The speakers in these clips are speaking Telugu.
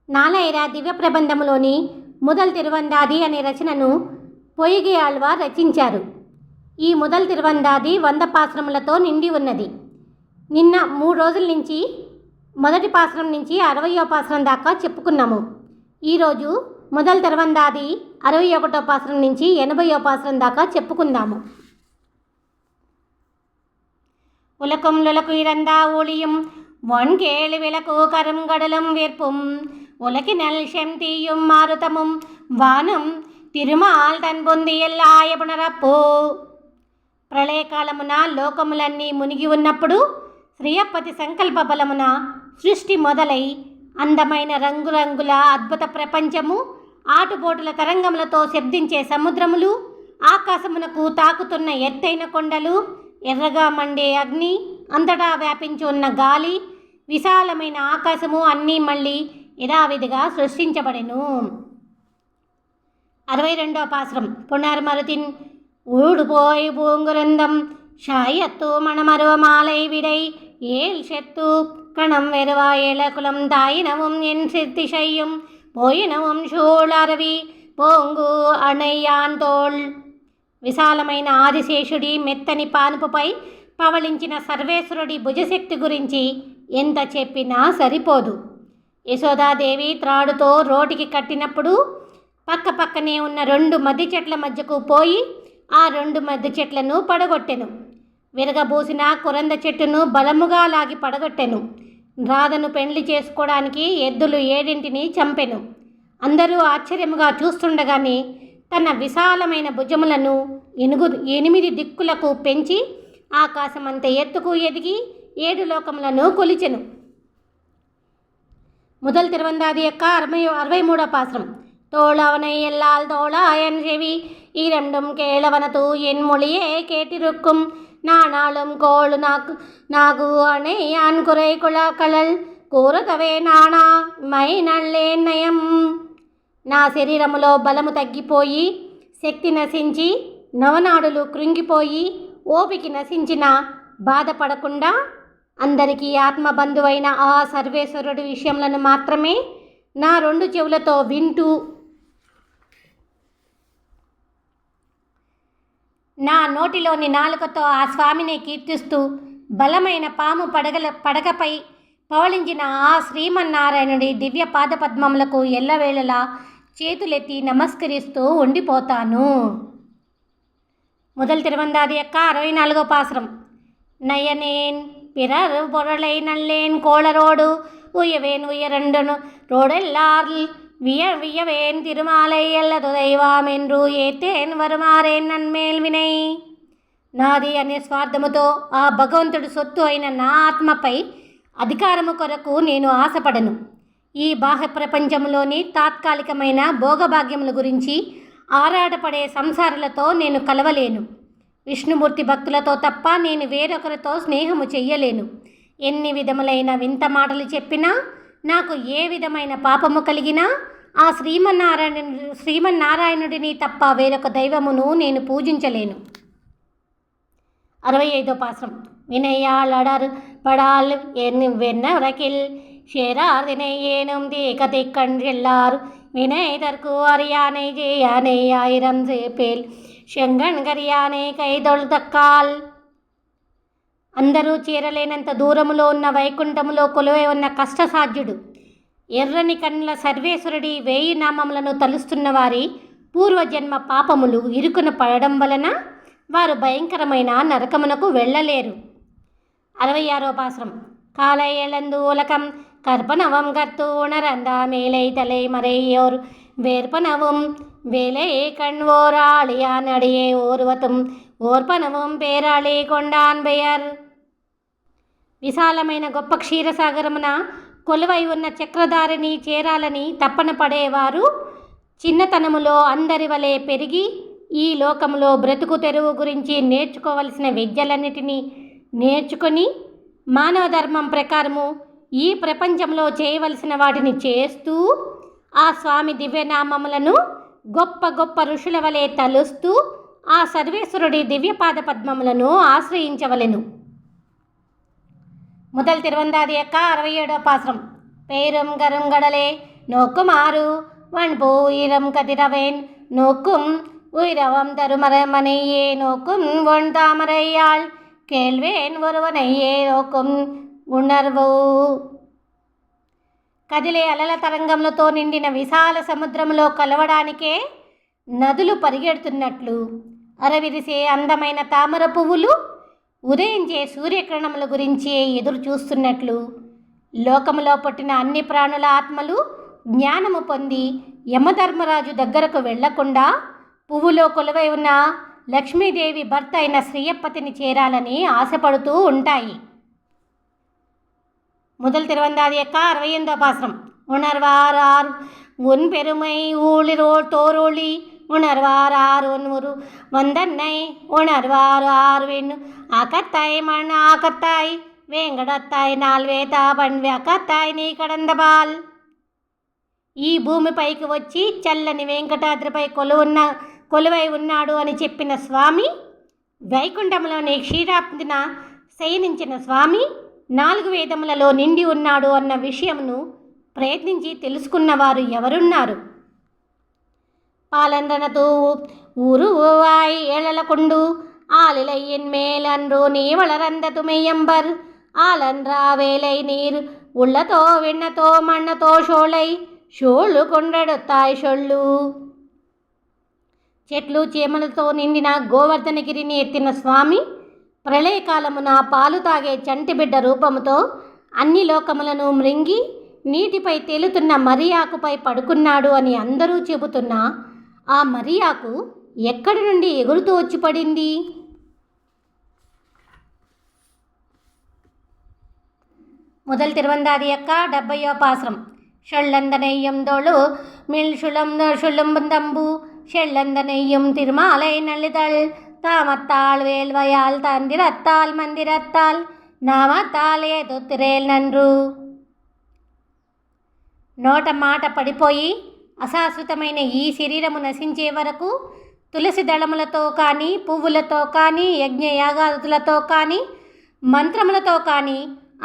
నాలాయిర దివ్య ప్రబంధములోని முதல் తిరువందాది అనే రచనను పొయ్యిగై ఆళ్వార్ రచించారు. ఈ முதல் తిరువందాది 100 పాసురములతో నిండి ఉన్నది. నిన్న 3 రోజుల నుంచి మొదటి పాసురం నుంచి 60వ పాసురం దాకా చెప్పుకున్నాము. ఈరోజు முதல் తిరువందాది 61వ పాసురం నుంచి 80వ పాసురం దాకా చెప్పుకుందాము. உலக்கும் லுலக்கு இறந்தா ஒளியும் ஒன்கேளு விளக்கு கருங்கடலும் வேற்பும் உலகினல் செம்தீயும் மாருதமும் வானும் తిరుమాల్ తన్ పొందియల్ ఆయపునరప్పో. ప్రళయకాలమున లోకములన్నీ మునిగి ఉన్నప్పుడు శ్రీయప్పతి సంకల్ప బలమున సృష్టి మొదలై అందమైన రంగురంగుల అద్భుత ప్రపంచము, ఆటుపోటుల తరంగములతో శబ్దించే సముద్రములు, ఆకాశమునకు తాకుతున్న ఎత్తైన కొండలు, ఎర్రగా మండే అగ్ని, అంతటా వ్యాపించి ఉన్న గాలి, విశాలమైన ఆకాశము అన్నీ మళ్ళీ యథావిధిగా సృష్టించబడెను. 62వ పాసురం. పునర్మరుతిన్ ఊడుపోయి பூங்குருந்தம் ஷாயத்து மணமருவ மாலை விடை ஏல் செத்து கணம் வெறுவா ஏழகுலம் தாயினவும் என் சித்திசையும் పోయినవం షూళరవి పోంగు అణయ్యాన్ తోల్. విశాలమైన ఆదిశేషుడి మెత్తని పానుపుపై పవళించిన సర్వేశ్వరుడి భుజశక్తి గురించి ఎంత చెప్పినా సరిపోదు. యశోదాదేవి త్రాడుతో రోటికి కట్టినప్పుడు పక్క పక్కనే ఉన్న 2 మద్ది చెట్ల మధ్యకు పోయి ఆ 2 మద్ది చెట్లను పడగొట్టెను. విరగబూసిన కురంద చెట్టును బలముగా లాగి పడగొట్టెను. రాధను పెండ్లి చేసుకోవడానికి ఎద్దులు 7 చంపెను. అందరూ ఆశ్చర్యముగా చూస్తుండగానే తన విశాలమైన భుజములను 8 దిక్కులకు పెంచి ఆకాశమంత ఎత్తుకు ఎదిగి 7 లోకములను కొలిచెను. முதல் తిరువందాది యొక్క 63వ పాసురం. தோளவனை எல்லால் தோளாயன் செவி இரண்டும் கேளவனது என் மொழியே கேட்டிருக்கும் நானாளும் கோளு நாகு அணையான் குறை குழாக்கழல் కూరతవే నానా మై నల్లేన్ నయం. నా శరీరములో బలము తగ్గిపోయి, శక్తి నశించి, నవనాడులు కృంగిపోయి, ఓపిక నశించిన బాధపడకుండా అందరికీ ఆత్మబంధువైన ఆ సర్వేశ్వరుడి విషయములను మాత్రమే నా 2 చెవులతో వింటూ, నా నోటిలోని నాలుకతో ఆ స్వామిని కీర్తిస్తూ, బలమైన పాము పడగపై పవళించిన ఆ శ్రీమన్నారాయణుడి దివ్య పాదపద్మములకు ఎల్లవేళలా చేతులెత్తి నమస్కరిస్తూ ఉండిపోతాను. முதல் తిరువందాది యొక్క 64వ పాసురం. నయనేన్ பிறர் பொருளை நல்லேன் கோளரோடு உயவேன் உயரண்டனு ரோடெல்லார் வியவேன் திருமாலை ఎల్లదు దైవామెండ్రు ఏతేన్ వరుమారేన్ నన్మేల్ వినై. నాది అనే స్వార్థముతో ఆ భగవంతుడు సొత్తు అయిన నా ఆత్మపై అధికారము కొరకు నేను ఆశపడను. ఈ బాహ్య ప్రపంచంలోని తాత్కాలికమైన భోగభాగ్యముల గురించి ఆరాటపడే సంసారులతో నేను కలవలేను. విష్ణుమూర్తి భక్తులతో తప్ప నేను వేరొకరితో స్నేహము చెయ్యలేను. ఎన్ని విధములైన వింత మాటలు చెప్పినా, నాకు ఏ విధమైన పాపము కలిగినా ఆ శ్రీమన్నారాయణుడిని తప్ప వేరొక దైవమును నేను పూజించలేను. 65వ పాసురం. వినయాళడర్ పడాల్ వెన్నరకిల్ షేరార్ தினையேனும் தேகத்தை கண்டெல்லார் வினைதற்கு அறியானை ஜெயானை ஆயிரம் சேப்பேல் శంగన్ గరియానే కైదొల్ దక్కాల్. అందరూ చేరలేనంత దూరములో ఉన్న వైకుంఠములో కొలువై ఉన్న కష్టసాధ్యుడు, ఎర్రని కన్నుల సర్వేశ్వరుడి 1000 నామములను తలుస్తున్న వారి పూర్వజన్మ పాపములు ఇరుకున పడడం వలన వారు భయంకరమైన నరకమునకు వెళ్ళలేరు. 66వ పాసురం. కాలై ఎళందు ఉలకం கற்பனவம் கத்து உணரந்த மேலை தலை மறையோர் வேற்பனவும் வேலை கண்வோராளியான் அடியே ఓర్వతుం ఓర్పనవం పేరాళి కొండాన్ బెయర్. విశాలమైన గొప్ప క్షీరసాగరమున కొలువై ఉన్న చక్రధారిని చేరాలని తప్పన పడేవారు చిన్నతనములో అందరి వలె పెరిగి ఈ లోకములో బ్రతుకు తెరువు గురించి నేర్చుకోవలసిన విద్యలన్నిటినీ నేర్చుకొని మానవ ధర్మం ప్రకారము ఈ ప్రపంచంలో చేయవలసిన వాటిని చేస్తూ ఆ స్వామి దివ్యనామములను గొప్ప గొప్ప ఋషుల వలె తలుస్తూ ఆ సర్వేశ్వరుడి దివ్యపాద పద్మములను ఆశ్రయించవలెను. முதல் తిరువందాది యొక్క 67వ పాసురం. పేరుం గరుంగడలే நோக்குமாறு வன்போ உயிரம் கதிரவேன் நோக்கும் உயிரவம் தருமரமனையே நோக்கும் ஒன் தாமரையாள் கேள்வேன் ஒருவனையே నోக்கும் ఉణర్వు. కదిలే అలల తరంగములతో నిండిన విశాల సముద్రంలో కలవడానికే నదులు పరిగెడుతున్నట్లు అరవిరిసే అందమైన తామర పువ్వులు ఉదయించే సూర్యకిరణముల గురించి ఎదురు చూస్తున్నట్లు లోకములో పుట్టిన అన్ని ప్రాణుల ఆత్మలు జ్ఞానము పొంది యమధర్మరాజు దగ్గరకు వెళ్లకుండా పువ్వులో కొలువై ఉన్న లక్ష్మీదేవి భర్త అయిన శ్రీయప్పతిని చేరాలని ఆశపడుతూ ఉంటాయి. முதல் திருவந்தாதியக்க 68 பாசனம். உணர்வாரார் உன் பெருமை ஊழிரோள் தோரோழி உணர்வாரார் ஒன்முரு வந்தன்னை உணர்வாரார் வெண் அகத்தாய் மண் ஆகத்தாய் వేంగడత్తాయి నాల్వేత బండ్వి అకత్తాయి నీ కడందబాల్. ఈ భూమిపైకి వచ్చి చల్లని వెంకటాద్రిపై కొలువై ఉన్నాడు అని చెప్పిన స్వామి, వైకుంఠంలోని క్షీరాబ్దిన శయనించిన స్వామి 4 వేదములలో నిండి ఉన్నాడు అన్న విషయమును ప్రయత్నించి తెలుసుకున్నవారు ఎవరున్నారు? పాలనతో ఊరు వాయి ఏళలకుండు ஆலிலையின் மேலன்றோ நீ வளரந்தது மெய்யம்பர் ஆலன்றா வேலை நீர் உள்ளதோ வெண்ணத்தோ மண்ணతో షోళై షోళ్ళు కొండెడుతాయి షొళ్ళు. చెట్లు చేమలతో నిండిన గోవర్ధనగిరిని ఎత్తిన స్వామి ప్రళయకాలమున పాలు తాగే చంటిబిడ్డ రూపముతో అన్ని లోకములను మృంగి నీటిపై తేలుతున్న మరియాకుపై పడుకున్నాడు అని అందరూ చెబుతున్నా ఆ మరియాకు ఎక్కడి నుండి ఎగురుతూ వచ్చి పడింది? முதல் திருவந்தாதியக்க 70 பாசனம். ஷொல்லந்தனையும் தோளு மில் சுளும்பந்தம்பு ஷெல்லந்தனையும் திருமாலை நள்ளிதழ் தாமத்தாள் வேல்வயால் தந்திரத்தால் மந்திரத்தால் నామతాల్ ఏదొత్తిరేల్ నన్రు. నోట మాట పడిపోయి అశాశ్వతమైన ఈ శరీరము నశించే వరకు తులసి దళములతో కానీ, పువ్వులతో కానీ, యజ్ఞయాగాదులతో కానీ, మంత్రములతో కానీ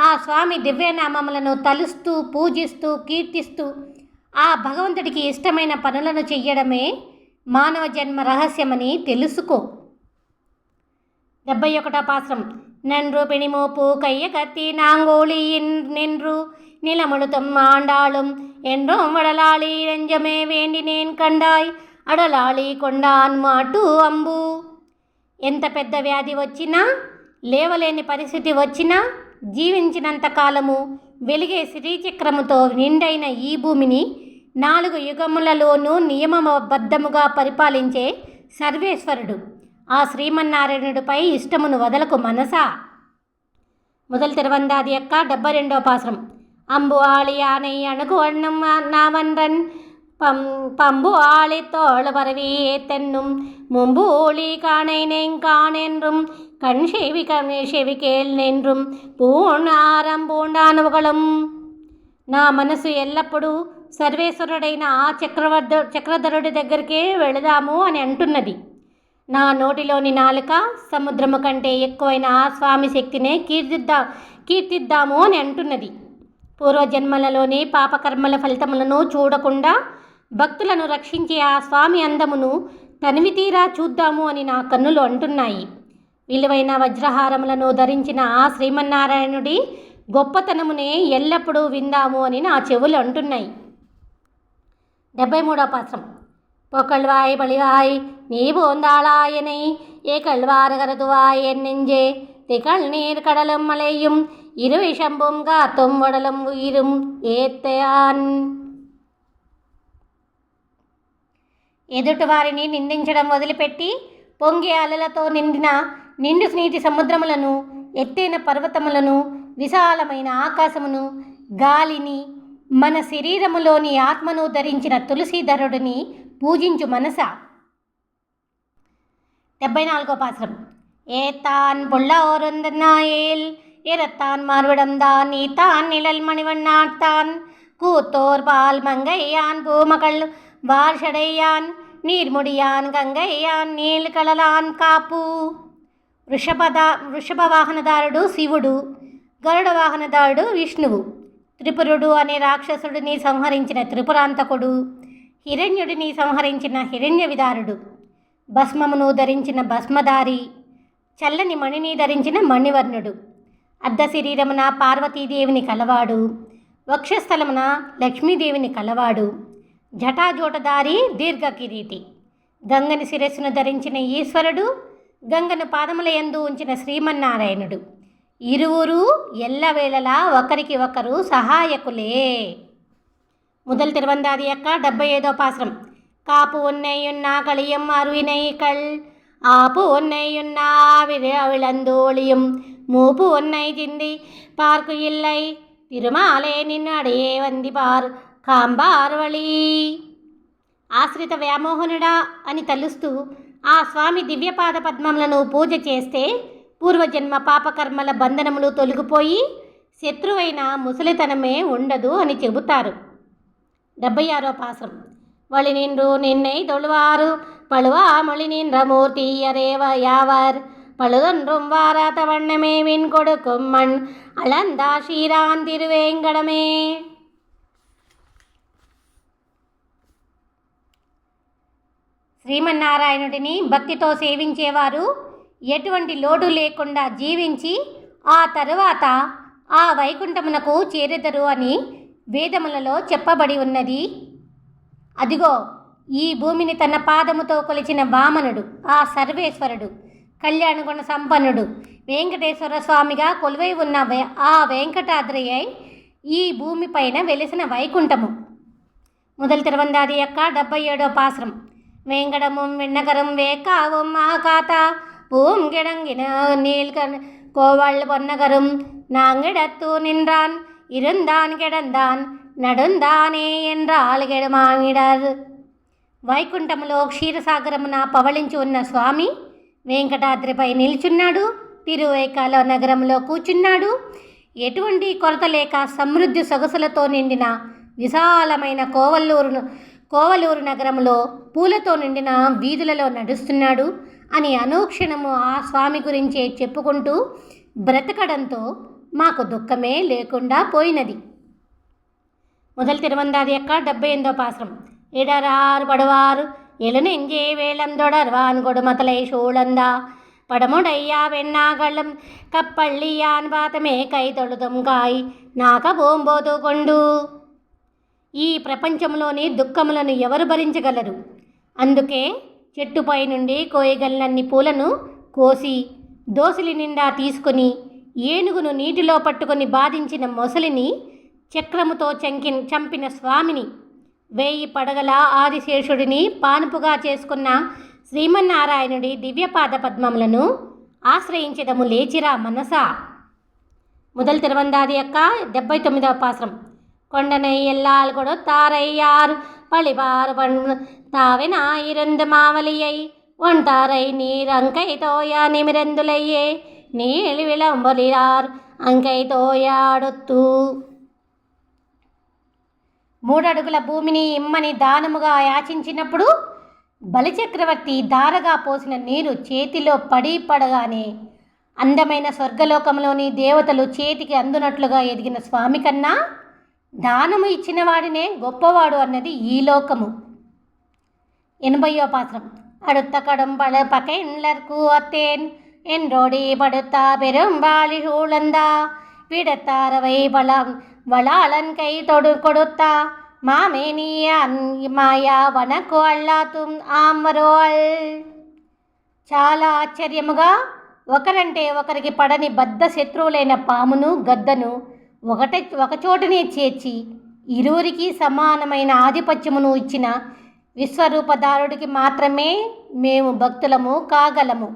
ఆ స్వామి దివ్యనామములను తలుస్తూ పూజిస్తూ కీర్తిస్తూ ఆ భగవంతుడికి ఇష్టమైన పనులను చెయ్యడమే మానవ జన్మ రహస్యమని తెలుసుకో. 71 பாசனம். நன்று பிணிமூப்பு கைய கத்தி நாங்கோழியின் நின்று நிலமுழுத்தும் ஆண்டாளும் என்றும் வடலாளி நெஞ்சமே வேண்டினேன் కండాయ్ అడలాళి కొండాన్ మాటు అంబు. ఎంత పెద్ద వ్యాధి వచ్చినా, లేవలేని పరిస్థితి వచ్చినా, జీవించినంత కాలము వెలిగే శ్రీచక్రముతో నిండైన ఈ భూమిని 4 యుగములలోనూ నియమబద్ధముగా పరిపాలించే సర్వేశ్వరుడు ఆ శ్రీమన్నారాయణుడిపై ఇష్టమును వదలకు మనసా. முதல் திருவந்தாதியக்க 72 பாசனம். அம்பு ஆளி யானை அணுகு வண்ணம் நாவன்றன் பம்பு ஆளி தோள் பரவி ஏத்தென்னும் மும்பு ஒளி காணேன் காணென்றும் கண் செவி கேள் என்றும் పూర్ణారం పూండానువగలం. నా మనసు ఎల్లప్పుడూ సర్వేశ్వరుడైన ఆ చక్రధరుడి దగ్గరికే వెళదాము అని అంటున్నది. నా నోటిలోని నాలుక సముద్రము కంటే ఎక్కువైన ఆ స్వామి శక్తినే కీర్తిద్దాము అని అంటున్నది. పూర్వజన్మలలోని పాపకర్మల ఫలితములను చూడకుండా భక్తులను రక్షించే ఆ స్వామి అందమును తనివితీరా చూద్దాము అని నా కన్నులు అంటున్నాయి. విలువైన వజ్రహారములను ధరించిన ఆ శ్రీమన్నారాయణుడి గొప్పతనమునే ఎల్లప్పుడూ విందాము అని నా చెవులు అంటున్నాయి. 73 பாசனம். பொக்கழ்வாய் பழிவாய் நீ போந்தாளாயனை ஏ கழ்வார கருதுவாய் என் நெஞ்சே திகழ் நீர் கடலும் மலையும் இரு விஷம்பும் காத்தும் வடலும் உயிரும் ఏత్తాన్. ఎదుటి వారిని నిందించడం వదిలిపెట్టి పొంగే అలలతో నిండిన నిండు నీటి సముద్రములను, ఎత్తైన పర్వతములను, విశాలమైన ఆకాశమును, గాలిని, మన శరీరములోని ఆత్మను ధరించిన తులసీధరుడిని పూజించు మనసా. 74 பாசனம். ஏத்தான் புள்ளோருந்தனாயேல் இரத்தான் மார்விடம்தான் நீத்தான் நிழல் மணிவண்ணாத்தான் கூத்தோர் பால் மங்கையான் பூமகள் வார்ஷடையான் నీర్ముడియాన్ గంగయ్యాన్ నీలకళలాన్ కాపు. వృషభ వాహనదారుడు శివుడు, గరుడ వాహనదారుడు విష్ణువు, త్రిపురుడు అనే రాక్షసుడిని సంహరించిన త్రిపురాంతకుడు, హిరణ్యుడిని సంహరించిన హిరణ్య విదారుడు, భస్మమును ధరించిన భస్మధారి, చల్లని మణిని ధరించిన మణివర్ణుడు, అర్ధ శరీరమున పార్వతీదేవిని కలవాడు, వక్షస్థలమున లక్ష్మీదేవిని కలవాడు, జటాజోటధారి దీర్ఘ కిరీటి, గంగని శిరస్సును ధరించిన ఈశ్వరుడు, గంగను పాదముల యందు ఉంచిన శ్రీమన్నారాయణుడు. ఇరువురు ఎల్లవేళలా ఒకరికి ఒకరు సహాయకులే. முதல் திருவந்தாதியக்க 75వ பாசுரம். காப்பு உன்னையுன்னா களியும் அருவினைகள் ஆப்பு உன்னையுன்னா விளந்தோழியும் மூப்பு உன்னை சிந்தி பார்க்கு இல்லை తిరుమాలే నిన్ను అడియే వందిపార్ కాంబార్వళి. ఆశ్రిత వ్యామోహనుడా అని తలుస్తూ ఆ స్వామి దివ్యపాద పద్మములను పూజ చేస్తే పూర్వజన్మ పాపకర్మల బంధనములు తొలగిపోయి శత్రువైన ముసలితనమే ఉండదు అని చెబుతారు. 76వ పాసురం. వళి నిన్ను నిన్నై తొழுவாరు పழுవా మొళి నిன்ற మూర్తియరేవ యావర్ பழுதொன்றும் வாராத வண்ணமே வின் கொடுக்கும் மண் அளந்தா శ్రీరాన్ తిరువేంగడమే. శ్రీమన్నారాయణుడిని భక్తితో సేవించేవారు ఎటువంటి లోటు లేకుండా జీవించి ఆ తరువాత ఆ వైకుంఠమునకు చేరెదరు అని వేదములలో చెప్పబడి ఉన్నది. అదిగో ఈ భూమిని తన పాదముతో కొలిచిన వామనుడు, ఆ సర్వేశ్వరుడు, కళ్యాణగుణ సంపన్నుడు, వెంకటేశ్వర స్వామిగా కొలువై ఉన్న ఆ వెంకటాద్రియై ఈ భూమిపైన వెలిసిన వైకుంఠము. முதல் திருவந்தாதியக்க 77వ పాసురం. வேங்கடமும் விண்ணகரும் வேக்காவும் ஆகாத்தா பூம் கிடங்கின நீள்கண் கோவள் பொன்னகரும் நாங்கிடத்து நின்றான் இருந்தான் கிடந்தான் నడుందానే என்றాల్ గెడమానిడర్. వైకుంఠములో క్షీరసాగరమున పవళించి ఉన్న స్వామి వెంకటాద్రిపై నిల్చున్నాడు. తిరువైకాల నగరంలో కూర్చున్నాడు. ఎటువంటి కొరత లేక సమృద్ధి సొగసులతో నిండిన విశాలమైన కోవలూరు నగరంలో పూలతో నిండిన వీధులలో నడుస్తున్నాడు అని అనుక్షణము ఆ స్వామి గురించే చెప్పుకుంటూ బ్రతకడంతో మాకు దుఃఖమే లేకుండా పోయినది. முதல் திருவந்தாதியக்க 78వ పాసురం. இடரார் படுவார் எழுநெஞ்சே வேளந்தொடர்வான் கொடுமதலை சூழந்தா படமுடையா வெண்ணாகலம் கப்பள்ளியான் பாతమే కై తొழுదం కాయ్ నాక బోంబోతు కొండు. ఈ ప్రపంచంలోని దుఃఖములను ఎవరు భరించగలరు? అందుకే చెట్టుపై నుండి కోయగలన్ని పూలను కోసి దోసిలి నిండా తీసుకొని ఏనుగును నీటిలో పట్టుకొని బాధించిన మొసలిని చక్రముతో చంపిన స్వామిని, 1000 పడగల ఆదిశేషుడిని పానుపుగా చేసుకున్న శ్రీమన్నారాయణుడి దివ్యపాద పద్మములను ఆశ్రయించదము లేచిరా మనసా. முதல் திருவந்தாதியக்க 79వ పాసురం. కొండனை எல்லால் கொடுத்தாரையார் பழிபார் தாவினாயிருந்து மாவலியை ஒன்றாரை நீர் அங்கை தோயா நிமிரந்துலையே நீள் విళంబొలిరార్ అంకై తోయాడొత్తు. 3 అడుగుల భూమిని ఇమ్మని దానముగా యాచించినప్పుడు బలిచక్రవర్తి ధారగా పోసిన నీరు చేతిలో పడగానే అందమైన స్వర్గలోకంలోని దేవతలు చేతికి అందునట్లుగా ఎదిగిన స్వామి కన్నా దానము ఇచ్చిన వాడినే గొప్పవాడు అన్నది ఈ లోకము. 80వ పాసురం. அடுத்த கடும் பகைஞர்க்கு அத்தேன் என்றோடி படுத்தா பெரும்பாலி சூழந்தா விடத்தாரவை வளாளன் கை கொடுத்தா మామేనీయ మాయా వనకు అల్లాతుం ఆమరోల్. చాలా ఆశ్చర్యముగా ఒకరంటే ఒకరికి పడని బద్ధ శత్రువులైన పామును గద్దను ఒకచోటనే చేర్చి ఇరువురికి సమానమైన ఆధిపత్యమును ఇచ్చిన విశ్వరూపధారుడికి మాత్రమే మేము భక్తులము కాగలము.